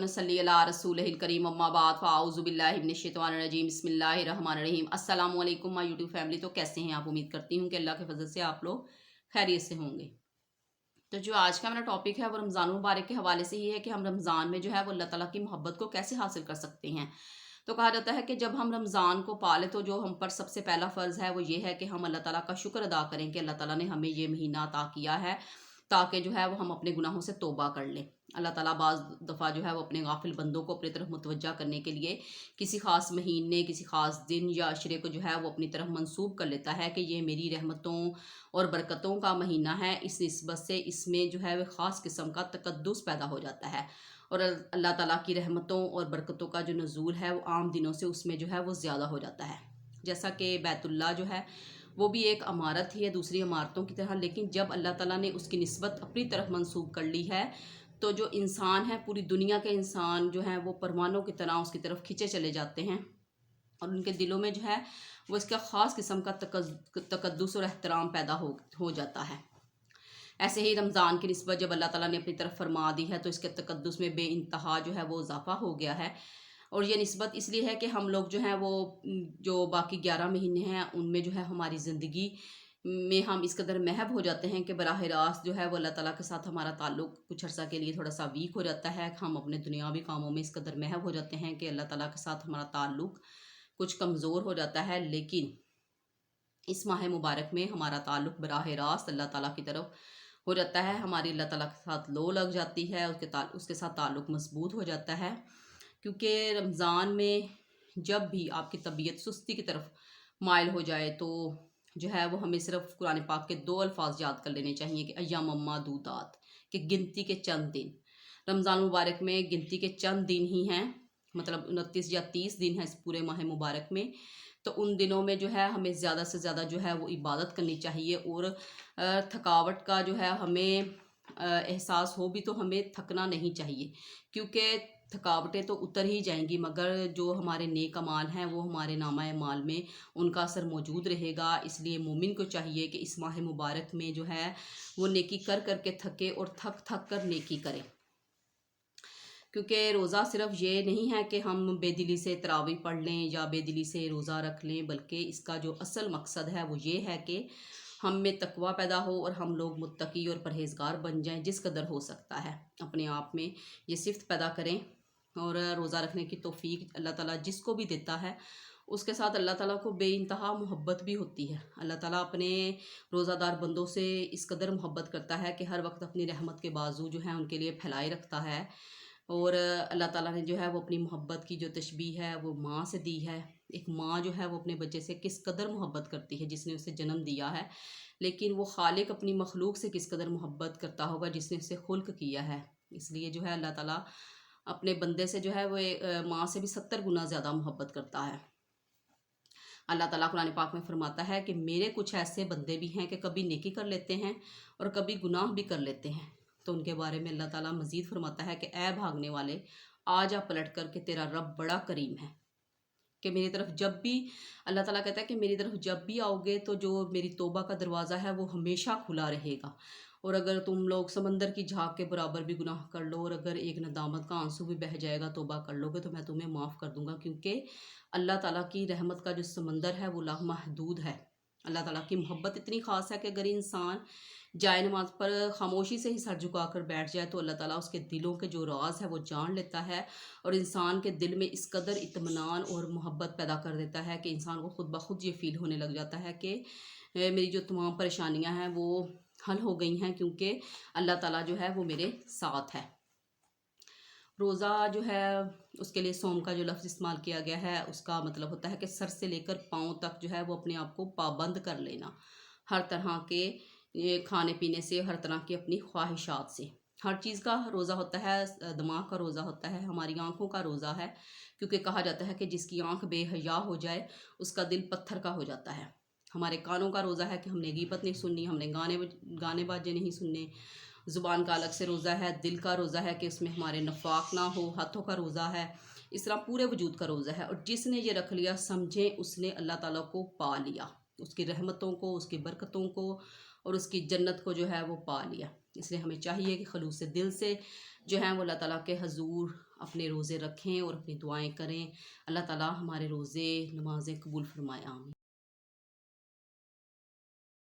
नसल्ली अला रसूलिल करीम अम्मा बाद फ़ाऊज़ु बिल्लाहि मिनश शैतानिर रजीम बिस्मिल्लाहिर रहमानिर रहीम। अस्सलामु अलैकुम माय यूट्यूब फैमिली। तो कैसे हैं आप? उम्मीद करती हूँ कि अल्लाह के फजल से आप लोग खैरियत से होंगे। तो जो आज का मेरा टॉपिक है वो रमज़ान मुबारक के हवाले से ही है कि हम रमज़ान में जो है वो अल्लाह ताला की मोहब्बत को कैसे हासिल कर सकते हैं। तो कहा जाता है कि जब हम रमज़ान को पाले तो जो हम पर सबसे पहला फ़र्ज़ है वो ये है कि हम अल्लाह ताला का शुक्र अदा करें कि अल्लाह ताला ने हमें ये महीना अता किया है, ताकि जो है वो हम अपने गुनाहों से तौबा कर लें। अल्लाह ताला बाज़ दफ़ा जो है वो अपने गाफिल बंदों को अपनी तरफ मुतवज्जा करने के लिए किसी ख़ास महीने, किसी ख़ास दिन या अशरे को जो है वो अपनी तरफ मंसूब कर लेता है कि ये मेरी रहमतों और बरकतों का महीना है। इस निस्बत से इसमें जो है वह ख़ास किस्म का तकद्दुस पैदा हो जाता है और अल्लाह ताला की रहमतों और बरकतों का जो नज़ूल है वो आम दिनों से उसमें जो है वो ज़्यादा हो जाता है। जैसा कि बैतुल्लाह जो है वो भी एक इमारत ही है दूसरी इमारतों की तरह, लेकिन जब अल्लाह ताला ने उसकी निस्बत अपनी तरफ मंसूब कर ली है तो जो इंसान है, पूरी दुनिया के इंसान जो हैं वो परवानों की तरह उसकी तरफ खींचे चले जाते हैं और उनके दिलों में जो है वो इसका ख़ास किस्म का तकद्दुस और एहतराम पैदा हो जाता है। ऐसे ही रमज़ान की निस्बत जब अल्लाह ताला ने अपनी तरफ फरमा दी है तो इसके तकद्दुस में बेइंतहा जो है वो इजाफ़ा हो गया है। और ये निस्बत इसलिए है कि हम लोग जो हैं वो जो बाकी 11 महीने हैं उनमें जो है हमारी ज़िंदगी में हम इस कदर महब हो जाते हैं कि बराह रास्त जो है वो अल्लाह ताला के साथ हमारा ताल्लुक़ कुछ अर्सा के लिए थोड़ा सा वीक हो जाता है। हम अपने दुनियावी कामों में इस कदर महब हो जाते हैं कि अल्लाह ताला के साथ हमारा ताल्लुक़ कुछ कमज़ोर हो जाता है। लेकिन इस माह मुबारक में हमारा ताल्लुक़ बराह रास्त अल्लाह ताला की तरफ हो जाता है, हमारी अल्लाह ताला के साथ लो लग जाती है, उसके साथ ताल्लुक़ मजबूत हो जाता है। क्योंकि रमज़ान में जब भी आपकी तबीयत सुस्ती की तरफ माइल हो जाए तो जो है वो हमें सिर्फ कुरान पाक के 2 अल्फाज याद कर लेने चाहिए कि अय्याम मादूदात, कि गिनती के चंद दिन। रमज़ान मुबारक में गिनती के चंद दिन ही हैं, मतलब 29 या 30 दिन हैं इस पूरे माह मुबारक में। तो उन दिनों में जो है हमें ज़्यादा से ज़्यादा जो है वो इबादत करनी चाहिए और थकावट का जो है हमें एहसास हो भी तो हमें थकना नहीं चाहिए, क्योंकि थकावटें तो उतर ही जाएंगी मगर जो हमारे नेक अमाल हैं वो हमारे नामा अमाल में उनका असर मौजूद रहेगा। इसलिए मोमिन को चाहिए कि इस माह मुबारक में जो है वो नेकी कर कर के थके और थक थक कर नेकी करे। क्योंकि रोज़ा सिर्फ ये नहीं है कि हम बेदिली से तरावी पढ़ लें या बेदिली से रोज़ा रख लें, बल्कि इसका जो असल मकसद है वो ये है कि हम में तकवा पैदा हो और हम लोग मुत्तकी और परहेज़गार बन जाएं। जिस कदर हो सकता है अपने आप में ये सिफ़त पैदा करें और रोज़ा रखने की तौफीक अल्लाह ताला जिसको भी देता है उसके साथ अल्लाह ताला को बेइंतहा मोहब्बत भी होती है। अल्लाह ताला अपने रोज़ादार बंदों से इस कदर मोहब्बत करता है कि हर वक्त अपनी रहमत के बाजू जो हैं उनके लिए फैलाए रखता है। और अल्लाह ताला ने जो है वो अपनी मोहब्बत की जो तशबीह है वो माँ से दी है। एक माँ जो है वो अपने बच्चे से किस कदर मोहब्बत करती है जिसने उसे जन्म दिया है, लेकिन वो खालिक अपनी मखलूक से किस कदर मोहब्बत करता होगा जिसने उसे खुल्क किया है। इसलिए जो है अल्लाह ताला अपने बंदे से जो है वो माँ से भी 70 गुना ज़्यादा मोहब्बत करता है। अल्लाह ताला कुरान पाक में फरमाता है कि मेरे कुछ ऐसे बंदे भी हैं कि कभी नेकी कर लेते हैं और कभी गुनाह भी कर लेते हैं। तो उनके बारे में अल्लाह ताला मज़ीद फरमाता है कि ऐ भागने वाले, आ जा पलट कर के तेरा रब बड़ा करीम है, कि मेरी तरफ जब भी अल्लाह ताला कहता है कि मेरी तरफ जब भी आओगे तो जो मेरी तौबा का दरवाज़ा है वो हमेशा खुला रहेगा। और अगर तुम लोग समंदर की झाग के बराबर भी गुनाह कर लो और अगर एक नदामत का आंसू भी बह जाएगा तौबा कर लोगे तो मैं तुम्हें माफ़ कर दूंगा, क्योंकि अल्लाह ताला की रहमत का जो समंदर है वो लामहदूद है। अल्लाह ताला की मोहब्बत इतनी ख़ास है कि अगर इंसान जाए नमाज पर खामोशी से ही सर झुका कर बैठ जाए तो अल्लाह ताला उसके दिलों के जो राज है वो जान लेता है और इंसान के दिल में इस कदर इत्मीनान और मोहब्बत पैदा कर देता है कि इंसान को खुद ब खुद ये फील होने लग जाता है कि मेरी जो तमाम परेशानियां हैं वो हल हो गई हैं, क्योंकि अल्लाह ताला जो है वो मेरे साथ है। रोज़ा जो है उसके लिए सोम का जो लफ्ज़ इस्तेमाल किया गया है उसका मतलब होता है कि सर से लेकर पाँव तक जो है वो अपने आप को पाबंद कर लेना, हर तरह के ये खाने पीने से, हर तरह की अपनी ख्वाहिशात से। हर चीज़ का रोज़ा होता है, दिमाग का रोज़ा होता है, हमारी आँखों का रोज़ा है, क्योंकि कहा जाता है कि जिसकी आँख बेहया हो जाए उसका दिल पत्थर का हो जाता है। हमारे कानों का रोज़ा है कि हमने गीबत नहीं सुननी, हमने गाने बाजे नहीं सुनने। ज़ुबान का अलग से रोज़ा है, दिल का रोज़ा है कि उसमें हमारे नफाक ना हो, हाथों का रोज़ा है, इस तरह पूरे वजूद का रोज़ा है। और जिसने ये रख लिया समझे उसने अल्लाह ताला को पा लिया, उसकी रहमतों को, उसकी बरकतों को और उसकी जन्नत को जो है वो पा लिया। اس لیے ہمیں چاہیے کہ خلوص دل سے جو ہیں وہ اللہ تعالیٰ کے حضور اپنے روزے رکھیں اور اپنی دعائیں کریں. اللہ تعالیٰ ہمارے روزے نمازیں قبول فرمائے. آمین.